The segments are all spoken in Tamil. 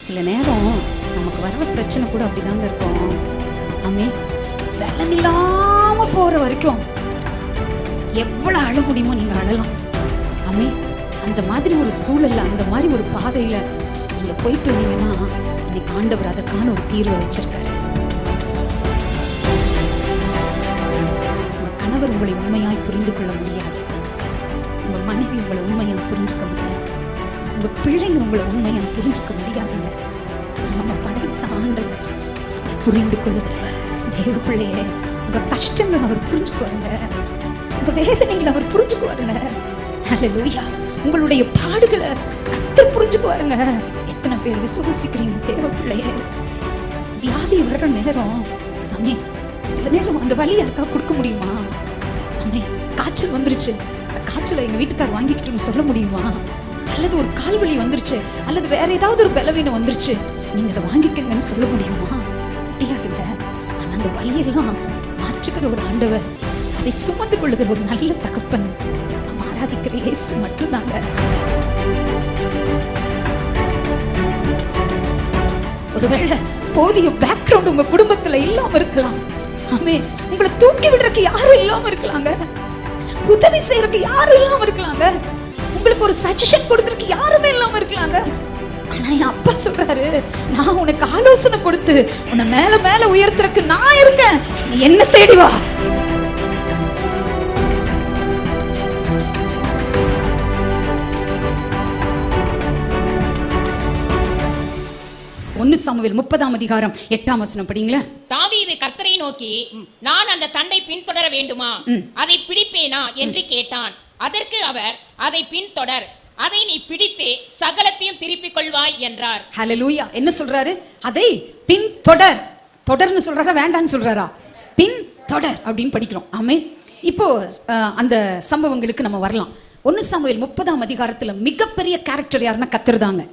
சில நேரம் நமக்கு வர்ற பிரச்சனை கூட அப்படிதாங்க இருக்கும். ஆமே, வெள்ளம் இல்லாம போற வரைக்கும் எவ்வளவு அழ முடியுமோ நீங்க அழலாம். ஆமே, அந்த மாதிரி ஒரு சூழல்ல, அந்த மாதிரி ஒரு பாதையில நீங்க போயிட்டு வந்தீங்கன்னா இன்னைக்கு ஆண்டவர் அதற்கான ஒரு தீர்வை வச்சிருக்காரு. உங்க கணவர் உங்களை உண்மையாய் புரிந்து கொள்ள முடியாது, உங்க மனைவி உங்களை உண்மையாய் புரிஞ்சுக்க முடியாது, உங்க பிள்ளைங்க உங்களை உண்மையாய் புரிஞ்சுக்க முடியாதுங்க. நம்ம படைத்த ஆண்டவர் புரிந்து கொள்ளுகிறவர். தேவ பிள்ளையே, உங்க கஷ்டங்கள் அவர் புரிஞ்சுக்குவாருங்க, உங்க வேதனைகள் அவர் புரிஞ்சுக்குவாருங்க. ஹல்லேலூயா. உங்களுடைய பாடுகளை கர்த்தர் புரிஞ்சுக்குவாருங்க. எத்தனை பேர் விசுவாசிக்கிறீங்க தேவ பிள்ளையே? வியாதி வர்ற நேரம் அம்மே, சில நேரம் அந்த வலி யாருக்கா கொடுக்க முடியுமா? அம்மே, காய்ச்சல் வந்துருச்சு, அந்த காய்ச்சலை எங்க வீட்டுக்கார் வாங்கிக்கிட்டுன்னு சொல்ல முடியுமா? அல்லது ஒரு கால் வலி வந்துருச்சு, அல்லது வேற ஏதாவது ஒரு பலவீனம் வந்துருச்சு, நீங்க அதை வாங்கிக்கங்கன்னு சொல்ல முடியுமா? முடியாதுங்க. ஆனா அந்த வலியெல்லாம் மாற்றுகிற ஒரு ஆண்டவர், அதை சுமந்து கொள்ளுகிற ஒரு நல்ல தகப்பன் நம்ம ஆராதிக்கிற இயேசு மட்டும்தாங்க. ஒருவேளை போதிய பேக்ரவுண்ட் உங்க குடும்பத்துல இல்லாம இருக்கலாம். ஆமே, உங்களை தூக்கி விடுறதுக்கு யாரும் இல்லாம இருக்கலாங்க, உதவி செய்யறதுக்கு யாரும் இல்லாம இருக்கலாங்க, உங்களுக்கு ஒரு சஜஷன் கொடுக்கறதுக்கு யாருமே இல்லாம இருக்கலாங்க. ஆனா என் அப்பா சொல்றாரு, நான் உனக்கு ஆலோசனை கொடுத்து உன்னை மேல மேல உயர்த்துறதுக்கு நான் இருக்கேன், நீ என்ன தேடி வா. ஒன்னு சாமுவேல் 30ஆம் அதிகாரம் 8ஆம் வசனம் படிங்களா. தாவீது கர்த்தரை நோக்கி, நான் அந்த தண்டை பின்தொடர வேண்டுமா, அதை பிடிப்பேனா என்று கேட்டான். அதற்கு அவர், அதை பின்தொடர், அதை நீ பிடித்து சகலத்தையும் திருப்பிக் கொள்வாய் என்றார். ஹல்லேலூயா. என்ன சொல்றாரு? அதை பின்தொடர். தொடர்னு சொல்றாரா, வேண்டான்னு சொல்றாரா? பின்தொடர் அப்படின்னு படிக்கிறோம். ஆமே, இப்போ அந்த சம்பவங்களுக்கு நம்ம வரலாம். 1 சாமுவேல் 30ஆம் அதிகாரத்துல மிகப்பெரிய கேரக்டர் யாருன்னா கர்த்தர் தாங்க.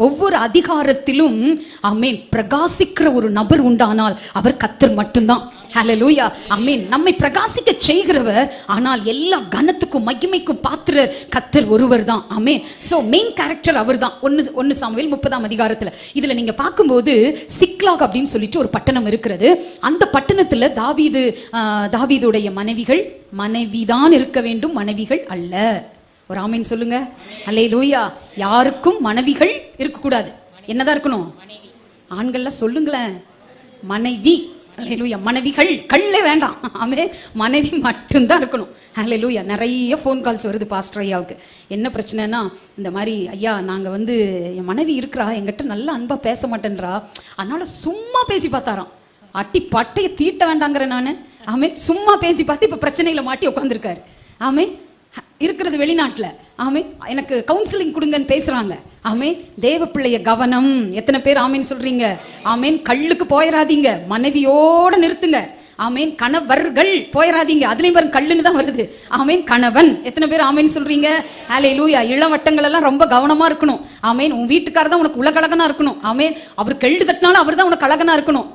ஒவ்வொரு அதிகாரத்திலும் ஆமென் பிரகாசிக்கிற ஒரு நபர் உண்டானால் அவர் கர்த்தர் மட்டும்தான். ஹல்லேலூயா. ஆமென். நம்மை பிரகாசிக்க செய்கிறவர், ஆனால் எல்லா கனத்துக்கும் மகிமைக்கும் பாத்திரர் கர்த்தர் ஒருவர் தான். ஆமென். சோ மெயின் கேரக்டர் அவர்தான். 1 சாமுவேல் 30ஆம் அதிகாரத்துல இதுல நீங்க பார்க்கும்போது சிக்லாக் அப்படின்னு சொல்லிட்டு ஒரு பட்டணம் இருக்கிறது. அந்த பட்டணத்துல தாவீதுடைய மனைவிதான் இருக்க வேண்டும், மனைவிகள் அல்ல. ஒரு ஆமீன் சொல்லுங்க. அல்லேலூயா. யாருக்கும் மனைவிகள் இருக்கக்கூடாது. என்னதான் இருக்கணும்? ஆண்கள்லாம் சொல்லுங்களேன், மனைவி. அல்லேலூயா. மனைவிகள் கல்லே வேண்டாம். ஆமே, மனைவி மட்டும்தான் இருக்கணும். அல்லேலூயா. நிறைய ஃபோன் கால்ஸ் வருது பாஸ்டர் ஐயாவுக்கு. என்ன பிரச்சனைனா, இந்த மாதிரி ஐயா நாங்கள் என் மனைவி இருக்கிறா, எங்கிட்ட நல்லா அன்பா பேச மாட்டேன்றா, அதனால சும்மா பேசி பார்த்தாராம். அட்டி பட்டையை தீட்ட வேண்டாங்கிற நான். ஆமே, சும்மா பேசி பார்த்து இப்போ பிரச்சனையில மாட்டி உட்காந்துருக்காரு. ஆமே, இருக்கிறது வெளிநாட்டுல. ஆமே, எனக்கு கவுன்சிலிங் கொடுங்கன்னு பேசுறாங்க. ஆமே, தேவ பிள்ளைய கவனம். எத்தனை பேர் ஆமேன் சொல்றீங்க? ஆமேன். கல்லுக்கு போயிடாதீங்க, மனைவியோட நிறுத்துங்க. ஆமேன். கணவர்கள் போயிடாதீங்க, அதுலயும் பாருங்க கல்லுன்னு தான் வருது. ஆமேன். கணவன். எத்தனை பேர் ஆமேன் சொல்றீங்க? ஹல்லேலூயா. இளவட்டங்கள் எல்லாம் ரொம்ப கவனமா இருக்கணும். ஆமேன். உன் வீட்டுக்காரர் தான் உனக்கு உலகழகனா இருக்கணும். ஆமேன். அவர் கெல்டு தட்டினாலும் அவர் தான் உனக்கு அழகனா இருக்கணும்.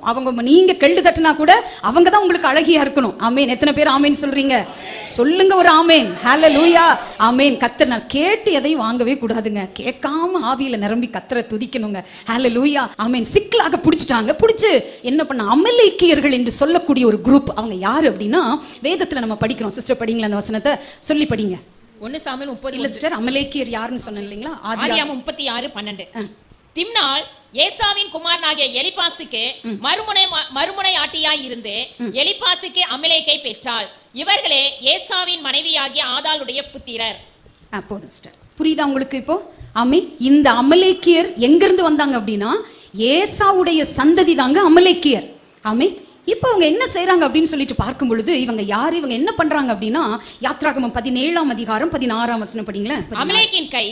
நீங்க கெல்டு தட்டினா கூட அவங்க தான் உங்களுக்கு அழகியா இருக்கணும். ஆமேன். எத்தனை பேர் ஆமேன் சொல்றீங்க? சொல்லுங்க ஒரு ஆமேன். ஹல்லேலூயா. ஆமேன். கர்த்தர் நான் கேட்டு எதையும் வாங்கவே கூடாதுங்க, கேட்காம ஆவியில நிரம்பி கர்த்தரை துதிக்கணுங்க. ஹல்லேலூயா. ஆமேன். சிக்கலாக பிடிச்சிட்டாங்க. பிடிச்சு என்ன பண்ண, அமலேக்கியர்கள் என்று சொல்லக்கூடிய ஒரு குரூப். அவங்க யாரு அப்படின்னா, வேதத்துல நம்ம படிக்கிறோம். சிஸ்டர் படிங்களா அந்த வசனத்தை சொல்லி படிங்க. 1 சாமுவேல் 30. இல்ல சிஸ்டர், அமலேக்கியர் யாருன்னு சொன்னேன் இல்லைங்களா? ஆதியாகமம் 36:12. திம்னாள் ஏசாவின் குமாரனாகிய எலிபாசுக்கு மறுமுனை ஆட்டியாய் இருந்து எலிபாசுக்கு அமலேக்கை பெற்றாள். இவர்களே ஏசாவின் மனைவியாகிய ஆதாளுடைய புத்திரர். போதும் சிஸ்டர், புரியுதா உங்களுக்கு இப்போ? ஆமே, இந்த அமலேக்கியர் எங்கிருந்து வந்தாங்க அப்படின்னா, ஏசாவுடைய சந்ததி தாங்க அமலேக்கியர். ஆமே, இப்போ அவங்க என்ன செய்யறாங்க அப்படின்னு சொல்லிட்டு பார்க்கும் பொழுது, இவங்க யாரு, இவங்க என்ன பண்றாங்க அப்படின்னா, யாத்ராகமம் 17ஆம் அதிகாரம் 16ஆம் வசனம் படிங்களேன். அமலேக்கின் கை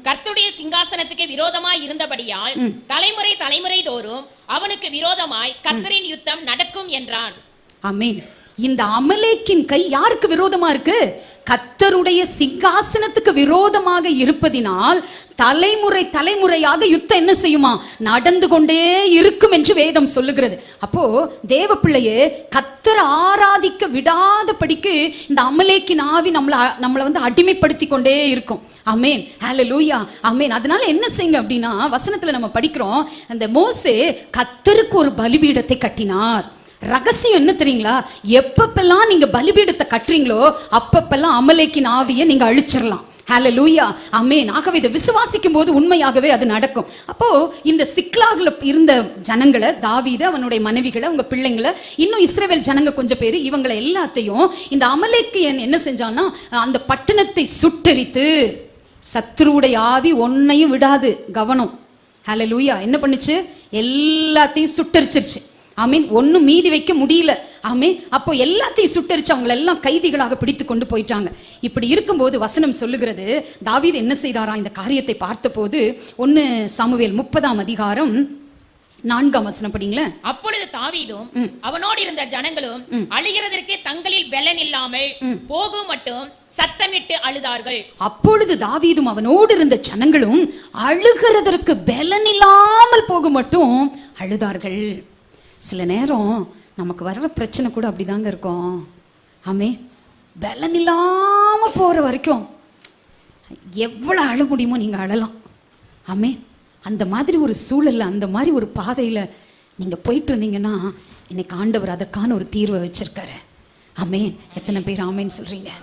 கர்த்தருடைய சிங்காசனத்துக்கு விரோதமாய் இருந்தபடியால் தலைமுறை தோறும் அவனுக்கு விரோதமாய் கர்த்தரின் யுத்தம் நடக்கும் என்றான். ஆமென். இந்த அமலேக்கின் கை யாருக்கு விரோதமா இருக்கு? கர்த்தருடைய சிங்காசனத்துக்கு விரோதமாக இருப்பதினால் தலைமுறை தலைமுறையாக யுத்தம் என்ன செய்யுமா? நடந்து கொண்டே இருக்கும் என்று வேதம் சொல்லுகிறது. அப்போ தேவ பிள்ளையே, கர்த்தரை ஆராதிக்க விடாத படிக்கு இந்த அமலேக்கின் ஆவி நம்மளை வந்து அடிமைப்படுத்தி கொண்டே இருக்கும். ஆமென், ஹல்லேலூயா, ஆமென். அதனால என்ன செய்யுங்க அப்படின்னா, வசனத்துல நம்ம படிக்கிறோம், அந்த மோசே கர்த்தருக்கு ஒரு பலிபீடத்தை கட்டினார். ரகசியம் என்ன தெரியுங்களா? எப்பப்பெல்லாம் நீங்க பலிபீடத்தை கட்டுறீங்களோ அப்பப்பெல்லாம் அமலேக்கின் ஆவியை நீங்க அழிச்சிடலாம். ஹல்லேலூயா, ஆமென். ஆகவே இதை விசுவாசிக்கும் போது உண்மையாகவே அது நடக்கும். அப்போ இந்த சிக்லாக்ல இருந்த ஜனங்களை, தாவீது, அவனுடைய மனைவிகளை, அவங்க பிள்ளைங்களை, இன்னும் இஸ்ரவேல் ஜனங்க கொஞ்சம் பேர், இவங்களை எல்லாத்தையும் இந்த அமலேக்கியன் என்ன செஞ்சான்னா, அந்த பட்டணத்தை சுட்டெரித்து, சத்துருவுடைய ஆவி ஒன்னையும் விடாது, கவனம். ஹல்லேலூயா, என்ன பண்ணுச்சு? எல்லாத்தையும் சுட்டரிச்சிருச்சு. ஆமீன். ஒன்னும் மீதி வைக்க முடியல. ஆமீன். அப்போ எல்லாத்தையும் சுட்டரிச்சு அவங்களை எல்லாம் கைதிகளாக பிடித்து கொண்டு போயிட்டாங்க. இப்படி இருக்கும்போது வசனம் சொல்லுகிறது, தாவீது என்ன செய்தாரா இந்த காரியத்தை பார்த்தபோது, 1 சாமுவேல் 30ஆம் அதிகாரம் 4ஆம் வசனம் படிங்களேன். அப்பொழுது தாவீதும் அவனோடு இருந்த ஜனங்களும் அழுகிறதற்கு தங்களில் பெலன் இல்லாமல் போகும் மட்டும் சத்தமிட்டு அழுதார்கள். அப்பொழுது தாவீதும் அவனோடு இருந்த ஜனங்களும் அழுகிறதற்கு பெலன் இல்லாமல் போகும் மட்டும் அழுதார்கள். சில நேரம் நமக்கு வர்ற பிரச்சனை கூட அப்படிதாங்க இருக்கும். ஆமே, பலன் இல்லாம போற வரைக்கும் எவ்வளவு அழ முடியுமோ நீங்க அழலாம். ஆமே, அந்த மாதிரி ஒரு சூழல்ல, அந்த மாதிரி ஒரு பாதையில நீங்க போயிட்டு இருந்தீங்கன்னா இன்னைக்கு ஆண்டவர் அதற்கான ஒரு தீர்வை வச்சிருக்காரு. ஆமேன். எத்தனை பேர் ஆமேன்னு சொல்றீங்க?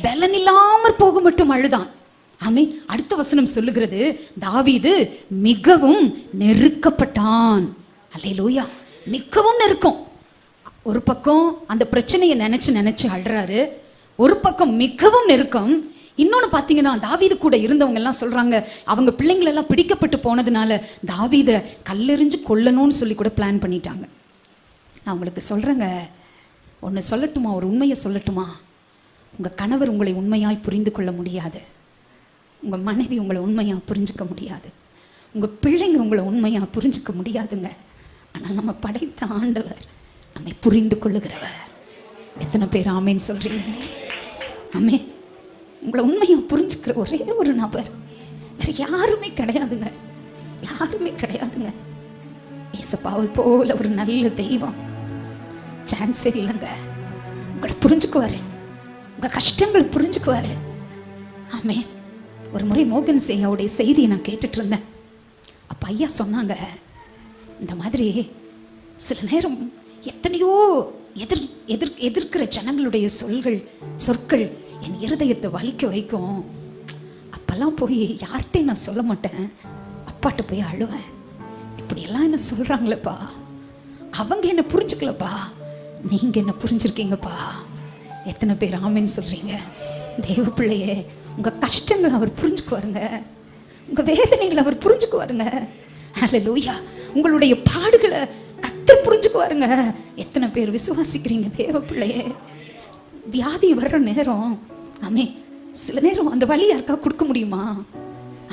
பலன் இல்லாம போக மட்டும் அழுதான். ஆமேன். அடுத்த வசனம் சொல்லுகிறது, தாவீது மிகவும் நெருக்கப்பட்டான். அல்லேலூயா, மிகவும் நெருக்கம். ஒரு பக்கம் அந்த பிரச்சனையை நினைச்சு அழுறாரு, ஒரு பக்கம் மிகவும் நெருக்கம். இன்னொன்னு பார்த்தீங்கன்னா, தாவீது கூட இருந்தவங்க எல்லாம் சொல்றாங்க, அவங்க பிள்ளைங்களெல்லாம் பிடிக்கப்பட்டு போனதுனால தாவீதை கல்லெறிஞ்சு கொல்லணும்னு சொல்லி கூட பிளான் பண்ணிட்டாங்க. நான் உங்களுக்கு சொல்றேங்க, ஒன்று சொல்லட்டுமா? ஒரு உண்மையை சொல்லட்டுமா? உங்கள் கணவர் உங்களை உண்மையாய் புரிந்து கொள்ள முடியாது, உங்கள் மனைவி உங்களை உண்மையாக புரிஞ்சுக்க முடியாது, உங்கள் பிள்ளைங்க உங்களை உண்மையாக புரிஞ்சுக்க முடியாதுங்க. ஆனால் நம்ம படைத்த ஆண்டவர் நம்மை புரிந்து கொள்ளுகிறவர். எத்தனை பேர் ஆமேன்னு சொல்றீங்க? ஆமே. உங்களை உண்மையாக புரிஞ்சுக்கிற ஒரே ஒரு நபர் வேற யாருமே கிடையாதுங்க, யாருமே கிடையாதுங்க. ஏசப்பாவை போல ஒரு நல்ல தெய்வம் சான்ஸே இல்லைங்க. உங்களை புரிஞ்சுக்குவாரு, உங்க கஷ்டங்களை புரிஞ்சுக்குவாரு. ஆமே. ஒரு முறை மோகன் ஐயாவுடைய செய்தியை நான் கேட்டுட்டு இருந்தேன். அப்ப ஐயா சொன்னாங்க, இந்த மாதிரி சில நேரம் எத்தனையோ எதிர்க்கிற ஜனங்களுடைய சொற்கள் என் இருதயத்தை வலிக்க வைக்கும். அப்பெல்லாம் போய் யார்கிட்டையும் நான் சொல்ல மாட்டேன், அப்பாட்ட போய் அழுவேன். இப்படியெல்லாம் என்ன சொல்றாங்களேப்பா, அவங்க என்ன புரிஞ்சுக்கலப்பா, நீங்க என்ன புரிஞ்சிருக்கீங்கப்பா. எத்தனை பேர் ஆமேன்னு சொல்றீங்க? தேவ பிள்ளையே, உங்க கஷ்டங்களை அவர் புரிஞ்சுக்குவாருங்க, உங்க வேதனைகளை அவர் புரிஞ்சுக்குவாருங்க. ஹல்லேலூயா. உங்களுடைய பாடுகளை கர்த்தர் புரிஞ்சுக்குவாருங்க. எத்தனை பேர் விசுவாசிக்கிறீங்க தேவ பிள்ளையே? வியாதி வர்ற நேரம், ஆமே, சில நேரம் அந்த வலி யாருக்கா கொடுக்க முடியுமா?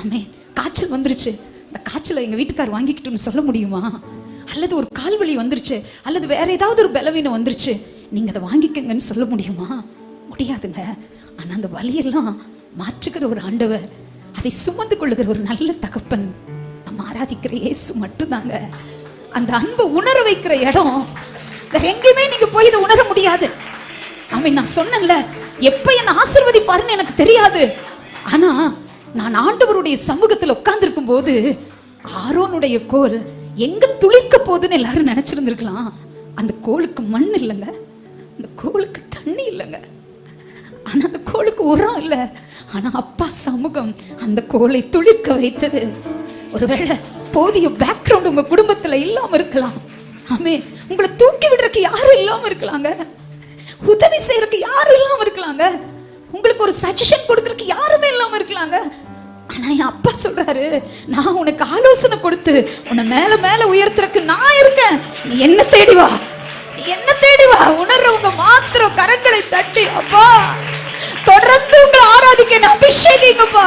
ஆமே. காய்ச்சல் வந்துருச்சு, இந்த காய்ச்சலை எங்க வீட்டுக்கார் வாங்கிக்கிட்டுன்னு சொல்ல முடியுமா? அல்லது ஒரு கால் வலி வந்துருச்சு, அல்லது வேற ஏதாவது ஒரு பலவீனம் வந்துருச்சு, நீங்க அதை வாங்கிக்கங்கன்னு சொல்ல முடியுமா? முடியாதுங்க. ஆனா அந்த வலியெல்லாம் மாற்றுகிற ஒரு ஆண்டவர், அதை சுமந்து கொள்ளுகிற ஒரு நல்ல தகப்பன் நம்ம ஆராதிக்கிற இயேசு மட்டும்தாங்க. அந்த அன்பை உணர வைக்கிற இடம் வேற எங்கேயுமே நீங்க போய் இதை உணர முடியாது. ஆமே. நான் சொன்னேன்ல, எப்ப என்ன ஆசீர்வதிப்பாருன்னு எனக்கு தெரியாது. ஆனா நான் ஆண்டவருடைய சமூகத்தில் உட்கார்ந்துருக்கும் போது ஆரோனுடைய கோல் எங்க துளிக்க போகுதுன்னு எல்லாரும் நினைச்சிருந்திருக்கலாம். அந்த கோலுக்கு மண் இல்லைங்க, அந்த கோலுக்கு தண்ணி இல்லைங்க, ஆனா அந்த கோலுக்கு உரம் இல்லை. ஆனா அப்பா சமூகம் அந்த கோலை துளிக்க வைத்தது. ஒருவேளை போதிய பேக்ரவுண்ட் உங்க குடும்பத்துல இல்லாம இருக்கலாம். ஆமே. உங்களை தூக்கி விடுறதுக்கு யாரும் இல்லாம இருக்கலாங்க, உதவி செய்யறதுக்கு யாரும் இல்லாம இருக்கலாங்க, உங்களுக்கு ஒரு சஜஷன் கொடுக்கறதுக்கு யாருமே இல்லாம இருக்கலாங்க. ஆனா என் அப்பா சொல்றாரு, நான் உனக்கு ஆலோசனை கொடுத்து உன்னை மேல மேல உயர்த்துறதுக்கு நான் இருக்கேன், நீ என்ன தேடி வா, என்ன தேடி வா. உணர்றவங்க மாத்திரம் கரங்களை தட்டி, அப்பா தொடர்ந்து உங்களை ஆராதிக்க அபிஷேகிங்கப்பா.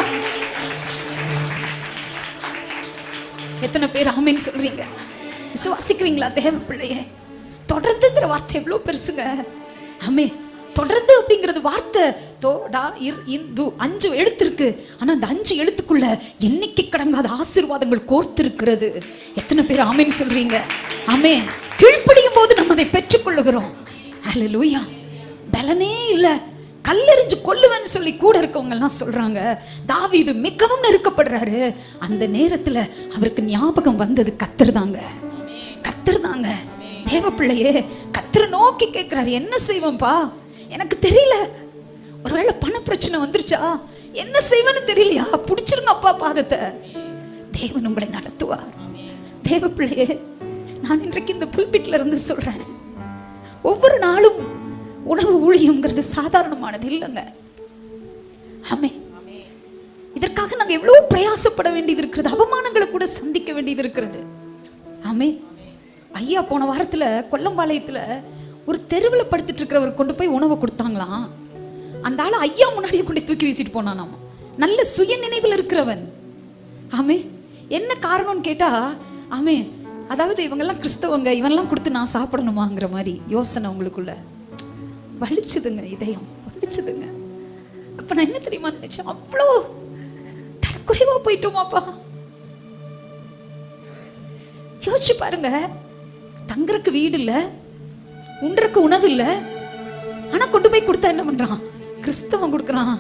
எத்தனை பேர் ஆமேன்னு சொல்றீங்க? விசுவாசிக்கிறீங்களா தேவ பிள்ளையே? தொடர்ந்துங்கிற வார்த்தை எவ்வளவு பெருசுங்க. ஆமே. தொடர்ந்து அப்படிங்கிறது வார்த்தை தோடா இர் இந்து 5 எழுத்து இருக்கு. ஆனா அந்த 5 எழுத்துக்குள்ள எண்ணிக்கை கடங்காத ஆசீர்வாதங்கள் கோர்த்து இருக்கிறது. எத்தனை பேர் ஆமேன்னு சொல்றீங்க? ஆமே. கீழ்ப்படியும் போது நம்ம அதை பெற்றுக்கொள்ளுகிறோம். ஹல்லேலூயா. பலனே இல்ல, கல்லெறிஞ்சு கொல்லுவேன்னு சொல்லி கூட இருக்கவங்க எல்லாம் சொல்றாங்க. தாவீது மிகவும் நெருக்கப்படுறாரு. அந்த நேரத்துல அவருக்கு ஞாபகம் வந்தது கர்த்தர் தாங்க. கர்த்தர் தாங்க. தேவ பிள்ளையே, கர்த்தரை நோக்கி கேட்கிறாரு, என்ன செய்வோம்பா எனக்கு தெரியல. ஒருவேளை பண பிரச்சனை வந்துருச்சா, என்ன செய்வேன்னு தெரியலையா, பிடிச்சிருங்க அப்பா பாதத்தை. தேவன் உங்களை நடத்துவார். தேவ பிள்ளையே, நான் இன்றைக்கு இந்த புல்பிட்ல இருந்து சொல்றேன், ஒவ்வொரு நாளும் உணவு ஊழியம்ங்கிறது சாதாரணமானது இல்லைங்க. ஆமே. இதற்காக நாங்க எவ்வளவு பிரயாசப்பட வேண்டியது இருக்கிறது, அவமானங்களை கூட சந்திக்க வேண்டியது இருக்கிறது. ஆமே. ஐயா போன வாரத்துல கொல்லம்பாளையத்துல ஒரு தெருவில் படுத்துட்டு இருக்கிறவர் கொண்டு போய் உணவை கொடுத்தாங்களாம். அந்த ஆளு ஐயா முன்னாடியே கொண்டு தூக்கி வீசிட்டு போனானாம். நல்ல சுய நினைவில் இருக்கிறவன். ஆமே. என்ன காரணம்னு கேட்டா, ஆமே, அதாவது இவங்கெல்லாம் கிறிஸ்தவங்க, இவெல்லாம் கொடுத்து நான் சாப்பிடணுமாங்கிற மாதிரி யோசனை உங்களுக்குள்ள வலிச்சுதுங்க. இதயம் வலிச்சுதுங்க. அப்ப நான் என்ன தெரியுமா நினைச்சேன், அவ்வளோ தரக்குறைவா போயிட்டோமாப்பா. யோசிச்சு பாருங்க, தங்கறக்கு வீடு இல்ல, உண்டருக்கு உணவு இல்ல, ஆனா கொண்டு போய் கொடுத்தா என்ன பண்றான், கிறிஸ்தவன் கொடுக்கறான்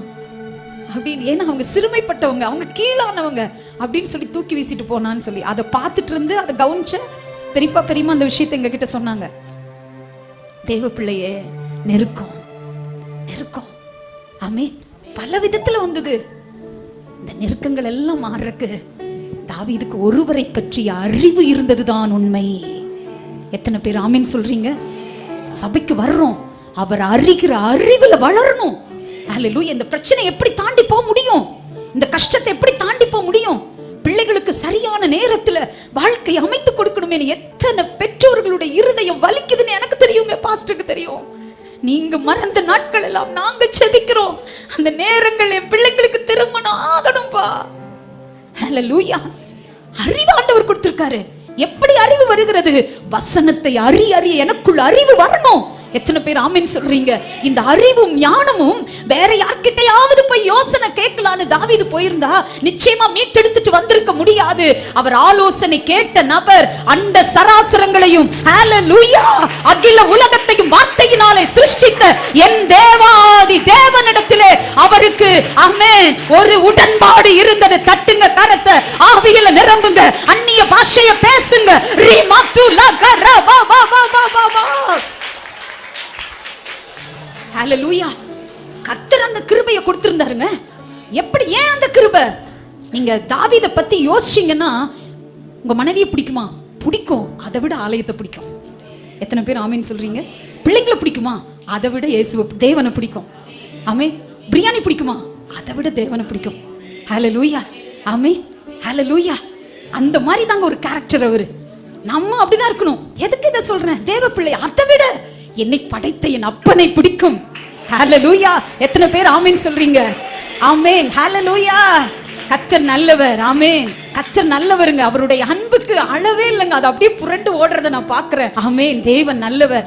அப்படின்னு. ஏன்னா அவங்க சிறுமைப்பட்டவங்க, அவங்க கீழானவங்க அப்படின்னு சொல்லி தூக்கி வீசிட்டு போனான்னு சொல்லி அதை பார்த்துட்டு இருந்து அதை கவனிச்ச பெரியம்மா அந்த விஷயத்தை எங்க கிட்ட சொன்னாங்க. தேவ பிள்ளையே, நெருக்கம் நெருக்கம். ஆமே. பல விதத்துல வந்தது. இந்த நெருக்கங்கள் எல்லாம் மாறக்கு தாவீதுக்கு ஒருவரை பற்றிய அறிவு இருந்ததுதான் உண்மை. எத்தனை பேர் ஆமீன் சொல்றீங்க? சபைக்கு வர்றோம், அவர் அறிகிற அறிவுல வளரணும். ஹல்லேலூயா. இந்த பிரச்சனை எப்படி தாண்டி போக முடியும், இந்த கஷ்டத்தை எப்படி தாண்டி போக முடியும், பிள்ளைகளுக்கு சரியான நேரத்துல வாழ்க்கை அமைத்து கொடுக்கணுமே. எத்தனை பெற்றோர்களுடைய இருதயம் வலிக்குதுன்னு எனக்கு தெரியுங்க, பாஸ்டருக்கு தெரியும். நீங்க மறந்த நாட்கள் எல்லாம் நாங்க செபிக்கிறோம். அந்த நேரங்கள் என் பிள்ளைகளுக்கு திருமணம் ஆகணும்பா. ஹல்லேலூயா. அறிவு ஆண்டவர் கொடுத்திருக்காரு. எப்படி அறிவு வருகிறது? வசனத்தை அறிய எனக்குள்ள அறிவு வரணும். எத்தனை பேர் ஆமீன் சொல்றீங்க? இந்த அறிவும் ஞானமும் வேற யார்கிட்டயாவது போய் யோசனை கேட்கலான்னு தாவீது போயிருந்தா நிச்சயமா மீட்டெடுத்துட்டு வந்திருக்க முடியாது. அவர் ஆலோசனை கேட்ட நபர் அண்ட சராசரங்களையும் ஹல்லேலூயா அகில உலகத்தையும் வார்த்தையினாலே சிருஷ்டித்த என் தேவாதி தேவனிடத்திலே அவருக்கு ஆமென் ஒரு உடன்பாடு இருந்தது. தட்டுங்க கரத்தை, ஆவியில நிரம்புங்க, அந்நிய பாஷையை பேசுங்க. ஹல்லேலூயா. கர்த்தர் அந்த கிருபையை கொடுத்திருந்தாருங்க. எப்படி, ஏன் அந்த கிருபை? நீங்க தாவீதை பத்தி யோசிச்சீங்கன்னா உங்க மனைவியை பிடிக்குமா? பிடிக்கும். அதை விட ஆலயத்தை பிடிக்கும். எத்தனை பேர் ஆமீன் சொல்றீங்க? பிள்ளைங்களை பிடிக்குமா? அதை விட இயேசுவை தேவனை பிடிக்கும். ஆமே. பிரியாணி பிடிக்குமா? அதை விட தேவனை பிடிக்கும். ஹல்லேலூயா. ஆமே. ஹல்லேலூயா. அந்த மாதிரி தாங்க ஒரு கேரக்டர் அவரு. நம்ம அப்படிதான் இருக்கணும். எதுக்கு இதை சொல்றேன்? தேவ பிள்ளை அதை விட என்னை படைத்த என் அப்பனை பிடிக்கும். ஹல்லேலூயா. எத்தனை பேர் ஆமீன் சொல்றீங்க? ஆமென். ஹல்லேலூயா. கர்த்தர் நல்லவர். ஆமென். கர்த்தர் நல்லவருங்க. அவருடைய அன்புக்கு அளவே இல்லைங்க. அது அப்படியே புரண்டு ஓடுறத நான் பார்க்கிறேன். ஆமென். தேவன் நல்லவர்.